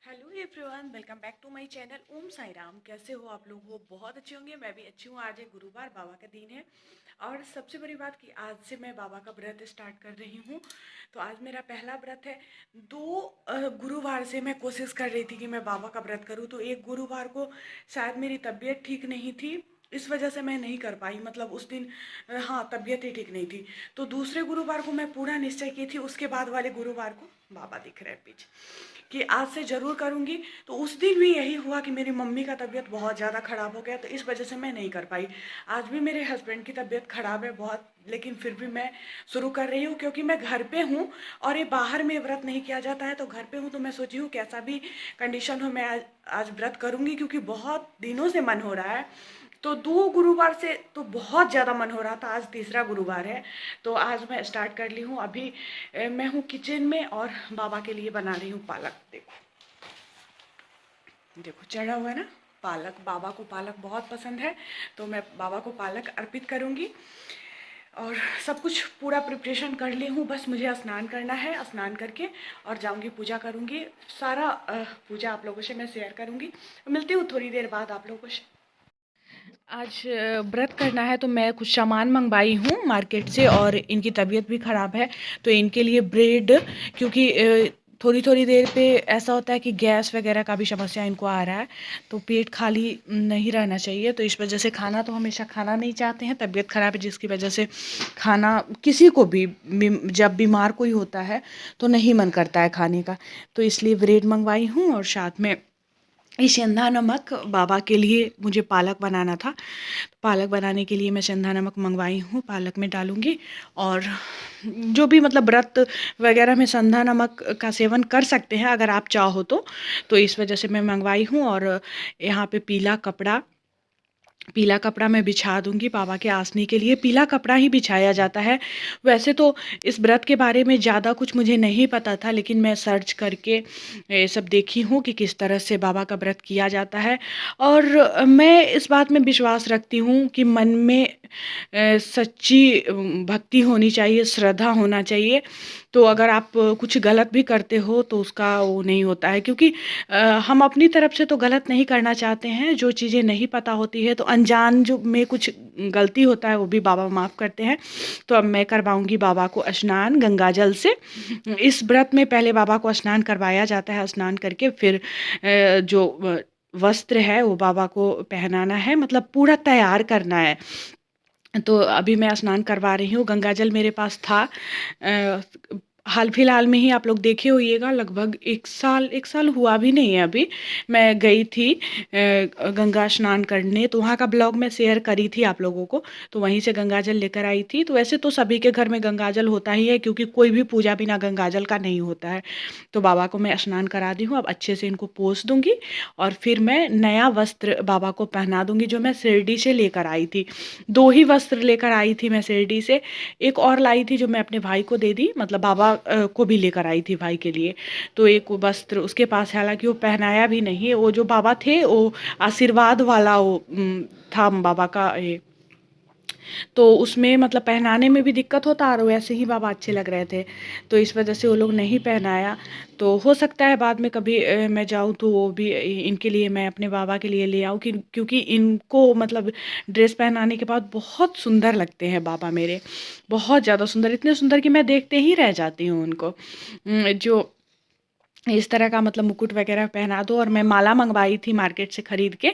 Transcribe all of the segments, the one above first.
Hello everyone, welcome back to my channel. Om Sai Ram. कैसे हो आप लोग? वो बहुत अच्छे होंगे। मैं भी अच्छी हूँ। आज है गुरुवार, बाबा का दिन है। और सबसे बड़ी बात कि आज से मैं बाबा का व्रत स्टार्ट कर रही हूँ। तो आज मेरा पहला व्रत है। दो गुरुवार से मैं कोशिश कर रही थी कि मैं बाबा का व्रत करूँ। तो एक गुरुवार को शायद मेरी तबीयत ठीक नहीं थी, इस वजह से मैं नहीं कर पाई। मतलब उस दिन हाँ, तबीयत ही ठीक नहीं थी। तो दूसरे गुरुवार को मैं पूरा निश्चय की थी। उसके बाद वाले गुरुवार को बाबा दिख रहे हैं पीछे, कि आज से ज़रूर करूँगी। तो उस दिन भी यही हुआ कि मेरी मम्मी का तबीयत बहुत ज़्यादा ख़राब हो गया, तो इस वजह से मैं नहीं कर पाई। आज भी मेरे हस्बैंड की तबीयत ख़राब है बहुत, लेकिन फिर भी मैं शुरू कर रही हूँ क्योंकि मैं घर पे हूँ और ये बाहर में व्रत नहीं किया जाता है। तो घर पे हूँ तो मैं सोची हूँ कैसा भी कंडीशन हो मैं आज व्रत करूँगी, क्योंकि बहुत दिनों से मन हो रहा है। तो दो गुरुवार से तो बहुत ज़्यादा मन हो रहा था, आज तीसरा गुरुवार है। तो आज मैं स्टार्ट कर ली हूँ। अभी मैं हूँ किचन में और बाबा के लिए बना रही हूँ पालक। देखो देखो, चढ़ा हुआ है ना पालक। बाबा को पालक बहुत पसंद है, तो मैं बाबा को पालक अर्पित करूँगी। और सब कुछ पूरा प्रिपरेशन कर ली हूँ, बस मुझे स्नान करना है। स्नान करके और जाऊँगी पूजा करूँगी। सारा पूजा आप लोगों से मैं शेयर करूँगी। मिलती हूँ थोड़ी देर बाद आप लोगों से। आज व्रत करना है तो मैं कुछ सामान मंगवाई हूँ मार्केट से, और इनकी तबीयत भी ख़राब है तो इनके लिए ब्रेड, क्योंकि थोड़ी थोड़ी देर पे ऐसा होता है कि गैस वगैरह का भी समस्या इनको आ रहा है। तो पेट खाली नहीं रहना चाहिए, तो इस वजह से खाना तो हमेशा खाना नहीं चाहते हैं। तबीयत ख़राब है जिसकी वजह से खाना किसी को भी जब बीमार कोई होता है तो नहीं मन करता है खाने का। तो इसलिए ब्रेड मंगवाई हूँ, और साथ में ये सेंधा नमक बाबा के लिए मुझे पालक बनाना था। पालक बनाने के लिए मैं सेंधा नमक मंगवाई हूँ, पालक में डालूँगी। और जो भी मतलब व्रत वगैरह में सेंधा नमक का सेवन कर सकते हैं अगर आप चाहो तो इस वजह से मैं मंगवाई हूँ। और यहाँ पे पीला कपड़ा मैं बिछा दूंगी बाबा के आसने के लिए। पीला कपड़ा ही बिछाया जाता है। वैसे तो इस व्रत के बारे में ज़्यादा कुछ मुझे नहीं पता था, लेकिन मैं सर्च करके ये सब देखी हूँ कि किस तरह से बाबा का व्रत किया जाता है। और मैं इस बात में विश्वास रखती हूँ कि मन में सच्ची भक्ति होनी चाहिए, श्रद्धा होना चाहिए। तो अगर आप कुछ गलत भी करते हो तो उसका वो नहीं होता है, क्योंकि हम अपनी तरफ से तो गलत नहीं करना चाहते हैं। जो चीज़ें नहीं पता होती है तो अनजान जो में कुछ गलती होता है वो भी बाबा माफ़ करते हैं। तो अब मैं करवाऊंगी बाबा को स्नान गंगा जल से। इस व्रत में पहले बाबा को स्नान करवाया जाता है। स्नान करके फिर जो वस्त्र है वो बाबा को पहनाना है, मतलब पूरा तैयार करना है। तो अभी मैं स्नान करवा रही हूँ। गंगा जल मेरे पास था हाल फिलहाल में ही, आप लोग देखे होइएगा, लगभग एक साल हुआ भी नहीं है अभी। मैं गई थी गंगा स्नान करने, तो वहाँ का ब्लॉग मैं शेयर करी थी आप लोगों को। तो वहीं से गंगा जल लेकर आई थी। तो वैसे तो सभी के घर में गंगा जल होता ही है, क्योंकि कोई भी पूजा बिना गंगा जल का नहीं होता है। तो बाबा को मैं स्नान करा दी हूँ। अब अच्छे से इनको पोंछ दूंगी और फिर मैं नया वस्त्र बाबा को पहना दूंगी, जो मैं शिरडी से लेकर आई थी। दो ही वस्त्र लेकर आई थी मैं शिरडी से। एक और लाई थी जो मैं अपने भाई को दे दी, मतलब बाबा को भी लेकर आई थी भाई के लिए। तो एक वस्त्र उसके पास है, हालांकि वो पहनाया भी नहीं है। वो जो बाबा थे वो आशीर्वाद वाला वो था बाबा का ये। तो उसमें मतलब पहनाने में भी दिक्कत होता, और वैसे ही बाबा अच्छे लग रहे थे, तो इस वजह से वो लोग नहीं पहनाया। तो हो सकता है बाद में कभी मैं जाऊँ तो वो भी इनके लिए मैं अपने बाबा के लिए ले आऊँ, क्योंकि इनको मतलब ड्रेस पहनाने के बाद बहुत सुंदर लगते हैं बाबा मेरे। बहुत ज़्यादा सुंदर, इतने सुंदर कि मैं देखते ही रह जाती हूँ उनको। जो इस तरह का मतलब मुकुट वगैरह पहना दो। और मैं माला मंगवाई थी मार्केट से ख़रीद के।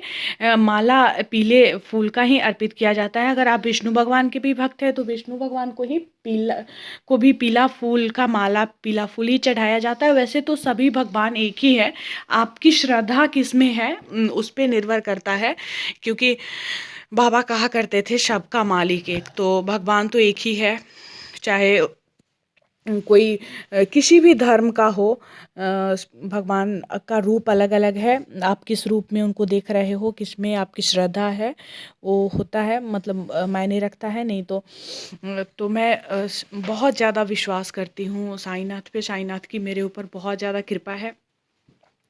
माला पीले फूल का ही अर्पित किया जाता है। अगर आप विष्णु भगवान के भी भक्त हैं तो विष्णु भगवान को भी पीला फूल का माला, पीला फूल ही चढ़ाया जाता है। वैसे तो सभी भगवान एक ही है, आपकी श्रद्धा किस में है उस पर निर्भर करता है। क्योंकि बाबा कहा करते थे सबका मालिक एक, तो भगवान तो एक ही है। चाहे कोई किसी भी धर्म का हो, भगवान का रूप अलग अलग है। आप किस रूप में उनको देख रहे हो, किस में आपकी श्रद्धा है, वो होता है, मतलब मायने रखता है। नहीं तो मैं बहुत ज़्यादा विश्वास करती हूँ साईनाथ पे। साईनाथ की मेरे ऊपर बहुत ज़्यादा कृपा है।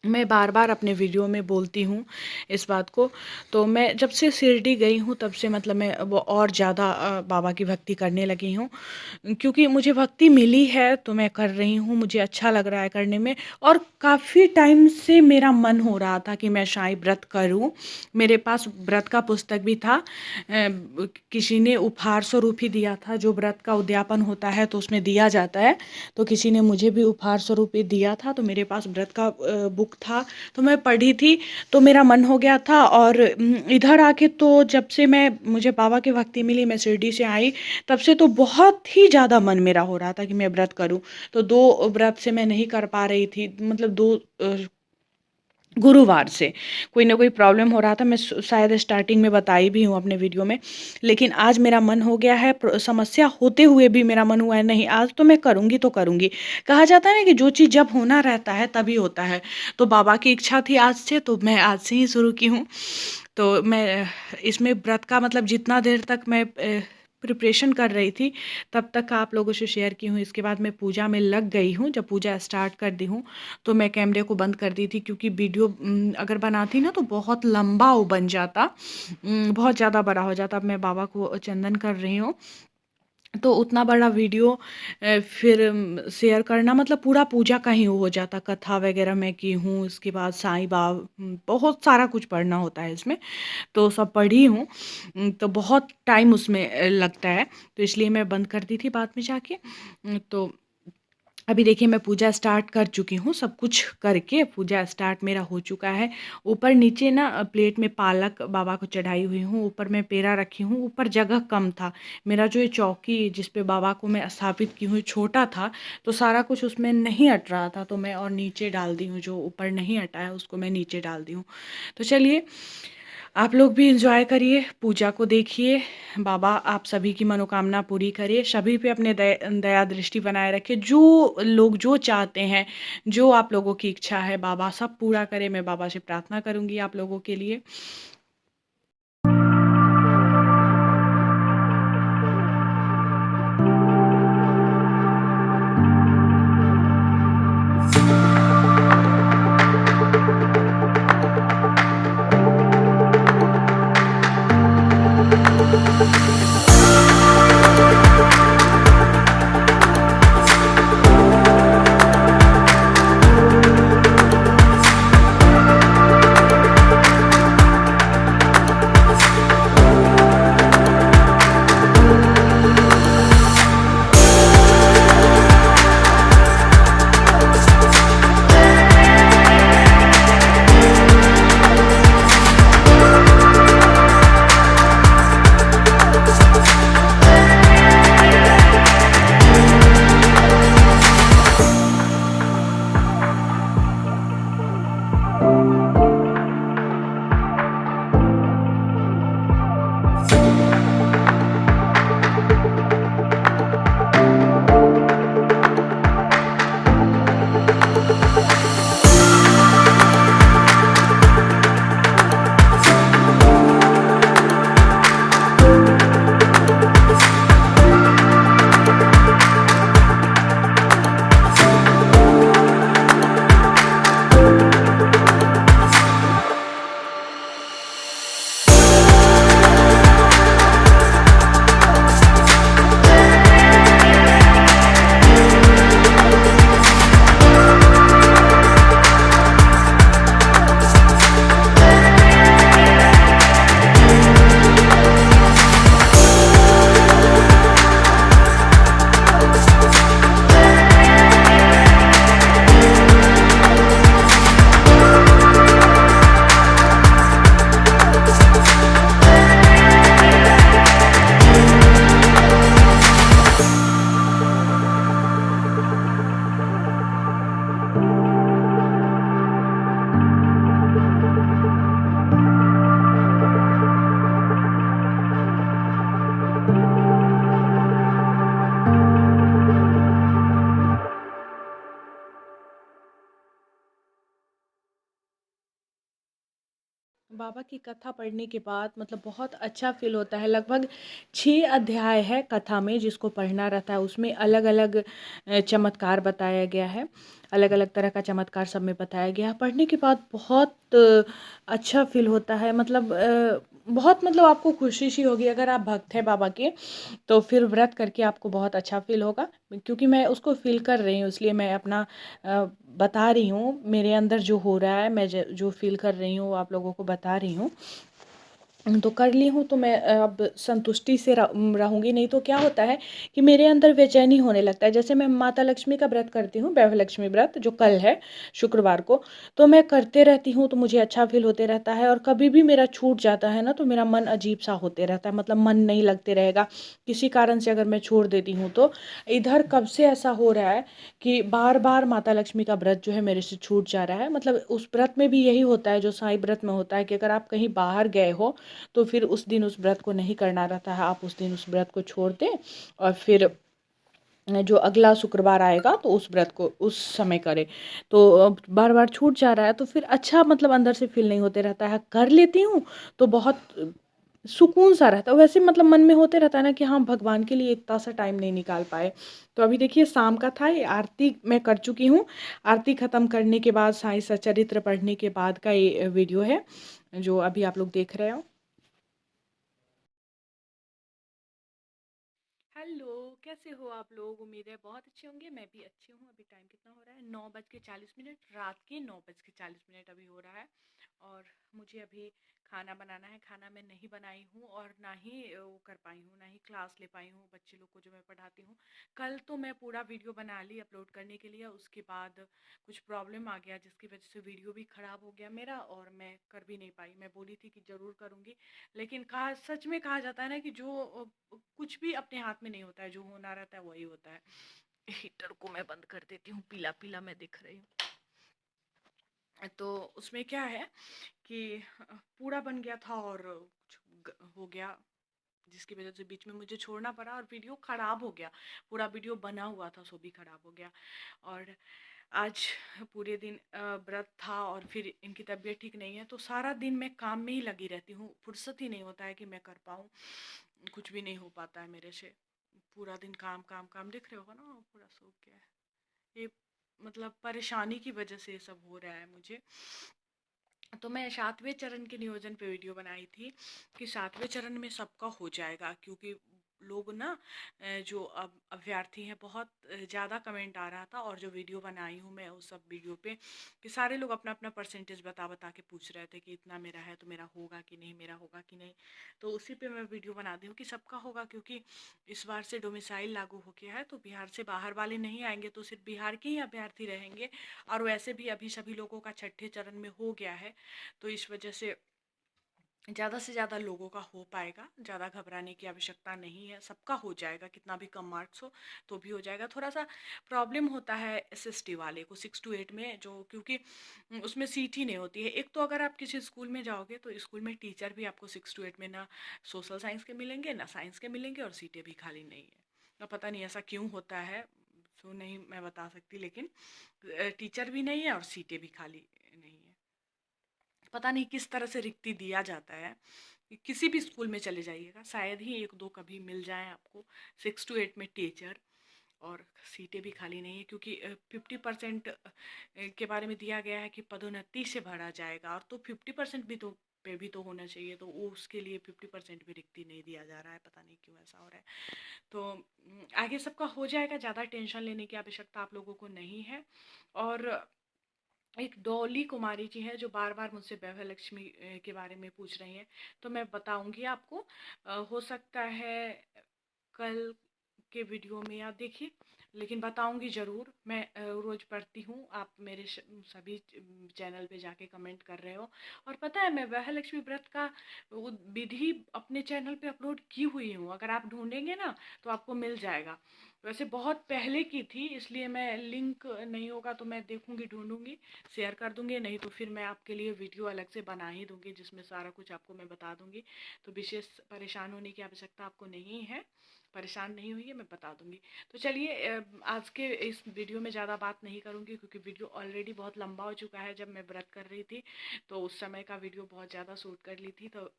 मैं बार-बार अपने वीडियो में बोलती हूँ इस बात को। तो मैं जब से शिरडी गई हूँ तब से मतलब मैं वो और ज़्यादा बाबा की भक्ति करने लगी हूँ। क्योंकि मुझे भक्ति मिली है तो मैं कर रही हूँ, मुझे अच्छा लग रहा है करने में और काफ़ी टाइम से मेरा मन हो रहा था कि मैं साईं व्रत करूँ। मेरे पास व्रत का पुस्तक भी था। किसी ने उपहार स्वरूप ही दिया था, जो व्रत का उद्यापन होता है तो उसमें दिया जाता है। तो किसी ने मुझे भी उपहार स्वरूप ये दिया था, तो मेरे पास व्रत का बुक था, तो मैं पढ़ी थी, तो मेरा मन हो गया था। और इधर आके तो जब से मुझे बाबा की भक्ति मिली, मैं शिरडी से आई, तब से तो बहुत ही ज़्यादा मन मेरा हो रहा था कि मैं व्रत करूँ। तो 2 व्रत से मैं नहीं कर पा रही थी, मतलब 2 गुरुवार से कोई ना कोई प्रॉब्लम हो रहा था। मैं शायद स्टार्टिंग में बताई भी हूँ अपने वीडियो में, लेकिन आज मेरा मन हो गया है। समस्या होते हुए भी मेरा मन हुआ है नहीं, आज तो मैं करूँगी तो करूँगी। कहा जाता है ना कि जो चीज़ जब होना रहता है तभी होता है। तो बाबा की इच्छा थी आज से, तो मैं आज से ही शुरू की हूँ। तो मैं इसमें व्रत का मतलब जितना देर तक मैं प्रिपरेशन कर रही थी, तब तक आप लोगों से शेयर की हूँ। इसके बाद मैं पूजा में लग गई हूँ। जब पूजा स्टार्ट कर दी हूँ, तो मैं कैमरे को बंद कर दी थी, क्योंकि वीडियो अगर बनाती ना तो बहुत लंबा वो बन जाता, बहुत ज़्यादा बड़ा हो जाता। अब मैं बाबा को चंदन कर रही हूँ, तो उतना बड़ा वीडियो फिर शेयर करना मतलब पूरा पूजा का ही हो जाता। कथा वगैरह मैं की हूँ, उसके बाद बहुत सारा कुछ पढ़ना होता है इसमें, तो सब पढ़ी हूँ। तो बहुत टाइम उसमें लगता है, तो इसलिए मैं बंद कर दी थी बाद में जाके। तो अभी देखिए मैं पूजा स्टार्ट कर चुकी हूँ, सब कुछ करके पूजा स्टार्ट मेरा हो चुका है। ऊपर नीचे ना प्लेट में पालक बाबा को चढ़ाई हुई हूँ, ऊपर मैं पेड़ा रखी हूँ। ऊपर जगह कम था, मेरा जो ये चौकी जिस पे बाबा को मैं स्थापित की हूँ छोटा था, तो सारा कुछ उसमें नहीं अट रहा था, तो मैं और नीचे डाल दी हूँ। जो ऊपर नहीं अटा है उसको मैं नीचे डाल दी हूँ। तो चलिए आप लोग भी एंजॉय करिए, पूजा को देखिए। बाबा आप सभी की मनोकामना पूरी करिए, सभी पे अपने दया दृष्टि बनाए रखे। जो लोग जो चाहते हैं, जो आप लोगों की इच्छा है, बाबा सब पूरा करे। मैं बाबा से प्रार्थना करूँगी आप लोगों के लिए। बाबा की कथा पढ़ने के बाद मतलब बहुत अच्छा फ़ील होता है। लगभग 6 अध्याय है कथा में जिसको पढ़ना रहता है। उसमें अलग-अलग चमत्कार बताया गया है। अलग-अलग तरह का चमत्कार सब में बताया गया है। पढ़ने के बाद बहुत अच्छा फ़ील होता है। मतलब बहुत मतलब आपको खुशी-सी होगी अगर आप भक्त हैं बाबा के, तो फिर व्रत करके आपको बहुत अच्छा फ़ील होगा। क्योंकि मैं उसको फ़ील कर रही हूँ, इसलिए मैं अपना अ, बता रही हूँ। मेरे अंदर जो हो रहा है, मैं जो फ़ील कर रही हूँ, वो आप लोगों को बता रही हूँ। तो कर ली हूँ तो मैं अब संतुष्टि से रहूँगी। नहीं तो क्या होता है कि मेरे अंदर बेचैनी होने लगता है। जैसे मैं माता लक्ष्मी का व्रत करती हूँ, वैभव लक्ष्मी व्रत जो कल है शुक्रवार को, तो मैं करते रहती हूँ तो मुझे अच्छा फ़ील होते रहता है। और कभी भी मेरा छूट जाता है ना तो मेरा मन अजीब-सा होते रहता है, मतलब मन नहीं लगते रहेगा। किसी कारण से अगर मैं छोड़ देती हूँ तो इधर कब से ऐसा हो रहा है कि बार-बार माता लक्ष्मी का व्रत जो है मेरे से छूट जा रहा है। मतलब उस व्रत में भी यही होता है जो साईं व्रत में होता है कि अगर आप कहीं बाहर गए हो तो फिर उस दिन उस व्रत को नहीं करना रहता है। आप उस दिन उस व्रत को छोड़ दें और फिर जो अगला शुक्रवार आएगा तो उस व्रत को उस समय करें। तो बार-बार छूट जा रहा है तो फिर अच्छा मतलब अंदर से फ़ील नहीं होते रहता है। कर लेती हूँ तो बहुत सुकून सा रहता है। वैसे मतलब मन में होते रहता है ना कि हाँ, भगवान के लिए इतना सा टाइम नहीं निकाल पाए। तो अभी देखिए शाम का था, ये आरती मैं कर चुकी हूँ। आरती ख़त्म करने के बाद साईं सचरित्र पढ़ने के बाद का ये वीडियो है, जो अभी आप लोग देख रहे हो। हेलो, कैसे हो आप लोग? उम्मीद है बहुत अच्छे होंगे। मैं भी अच्छी हूँ। अभी टाइम कितना हो रहा है? 9:40, रात के 9:40 अभी हो रहा है। और मुझे अभी खाना बनाना है। खाना मैं नहीं बनाई हूँ और ना ही वो कर पाई हूँ, ना ही क्लास ले पाई हूँ बच्चे लोग को जो मैं पढ़ाती हूँ। कल तो मैं पूरा वीडियो बना ली अपलोड करने के लिए, उसके बाद कुछ प्रॉब्लम आ गया जिसकी वजह से वीडियो भी ख़राब हो गया मेरा और मैं कर भी नहीं पाई। मैं बोली थी कि ज़रूर करूँगी, लेकिन कहा सच में कहा जाता है ना कि जो कुछ भी अपने हाथ में नहीं होता है, जो होना रहता है वही होता है। हीटर को मैं बंद कर देती हूँ, पीला पीला मैं दिख रही हूँ। तो उसमें क्या है कि पूरा बन गया था और कुछ हो गया जिसकी वजह से बीच में मुझे छोड़ना पड़ा और वीडियो ख़राब हो गया। पूरा वीडियो बना हुआ था सो भी ख़राब हो गया। और आज पूरे दिन व्रत था और फिर इनकी तबीयत ठीक नहीं है तो सारा दिन मैं काम में ही लगी रहती हूँ। फुर्सत ही नहीं होता है कि मैं कर पाऊँ। कुछ भी नहीं हो पाता है मेरे से। पूरा दिन काम काम काम, दिख रहे होगा ना पूरा सूख गया है ये। मतलब परेशानी की वजह से ये सब हो रहा है मुझे। तो मैं 7वें चरण के नियोजन पे वीडियो बनाई थी कि 7वें चरण में सबका हो जाएगा, क्योंकि लोग ना जो अब अभ्यर्थी हैं बहुत ज़्यादा कमेंट आ रहा था। और जो वीडियो बनाई हूँ मैं उस सब वीडियो पे कि सारे लोग अपना अपना परसेंटेज बता बता के पूछ रहे थे कि इतना मेरा है तो मेरा होगा कि नहीं, मेरा होगा कि नहीं। तो उसी पे मैं वीडियो बना दी हूँ कि सबका होगा, क्योंकि इस बार से डोमिसाइल लागू हो गया है तो बिहार से बाहर वाले नहीं आएंगे, तो सिर्फ बिहार के ही अभ्यर्थी रहेंगे। और वैसे भी अभी सभी लोगों का छठे चरण में हो गया है, तो इस वजह से ज़्यादा से ज़्यादा लोगों का हो पाएगा। ज़्यादा घबराने की आवश्यकता नहीं है, सबका हो जाएगा। कितना भी कम मार्क्स हो तो भी हो जाएगा। थोड़ा सा प्रॉब्लम होता है एसएसटी वाले को 6 to 8 में, जो क्योंकि उसमें सीट ही नहीं होती है। एक तो अगर आप किसी स्कूल में जाओगे तो स्कूल में टीचर भी आपको 6 to 8 में ना सोशल साइंस के मिलेंगे ना साइंस के मिलेंगे, और सीटें भी खाली नहीं है। तो पता नहीं ऐसा क्यों होता है, तो नहीं मैं बता सकती, लेकिन टीचर भी नहीं है और सीटें भी खाली नहीं है। पता नहीं किस तरह से रिक्ति दिया जाता है। किसी भी स्कूल में चले जाइएगा शायद ही 1-2 कभी मिल जाएँ आपको 6 to 8 में टीचर। और सीटें भी खाली नहीं है, क्योंकि 50% के बारे में दिया गया है कि पदोन्नति से भरा जाएगा। और तो 50% भी तो पे भी तो होना चाहिए, तो वो उसके लिए 50% भी रिक्ति नहीं दिया जा रहा है। पता नहीं क्यों ऐसा हो रहा है। तो आगे सबका हो जाएगा, ज़्यादा टेंशन लेने की आवश्यकता आप लोगों को नहीं है। और एक डॉली कुमारी जी हैं जो बार बार मुझसे वैभव लक्ष्मी के बारे में पूछ रही हैं, तो मैं बताऊंगी आपको। हो सकता है कल के वीडियो में आप देखिए, लेकिन बताऊंगी ज़रूर। मैं रोज़ पढ़ती हूँ, आप मेरे सभी चैनल पे जाके कमेंट कर रहे हो। और पता है मैं वह लक्ष्मी व्रत का वो विधि अपने चैनल पे अपलोड की हुई हूँ, अगर आप ढूंढेंगे ना तो आपको मिल जाएगा। वैसे बहुत पहले की थी, इसलिए मैं लिंक नहीं होगा तो मैं देखूंगी, ढूंढूंगी, शेयर कर दूंगी। नहीं तो फिर मैं आपके लिए वीडियो अलग से बना ही दूंगी जिसमें सारा कुछ आपको मैं बता दूंगी। तो विशेष परेशान होने की आवश्यकता आपको नहीं है। परेशान नहीं हुई है, मैं बता दूंगी। तो चलिए आज के इस वीडियो में ज़्यादा बात नहीं करूँगी क्योंकि वीडियो ऑलरेडी बहुत लंबा हो चुका है। जब मैं व्रत कर रही थी तो उस समय का वीडियो बहुत ज़्यादा शूट कर ली थी, तो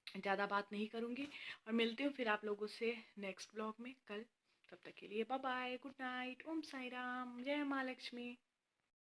ज़्यादा बात नहीं करूँगी और मिलती हूँ फिर आप लोगों से नेक्स्ट ब्लॉग में कल। तब तक के लिए बाय बाय, गुड नाइट, ओम साई राम, जय माँ लक्ष्मी।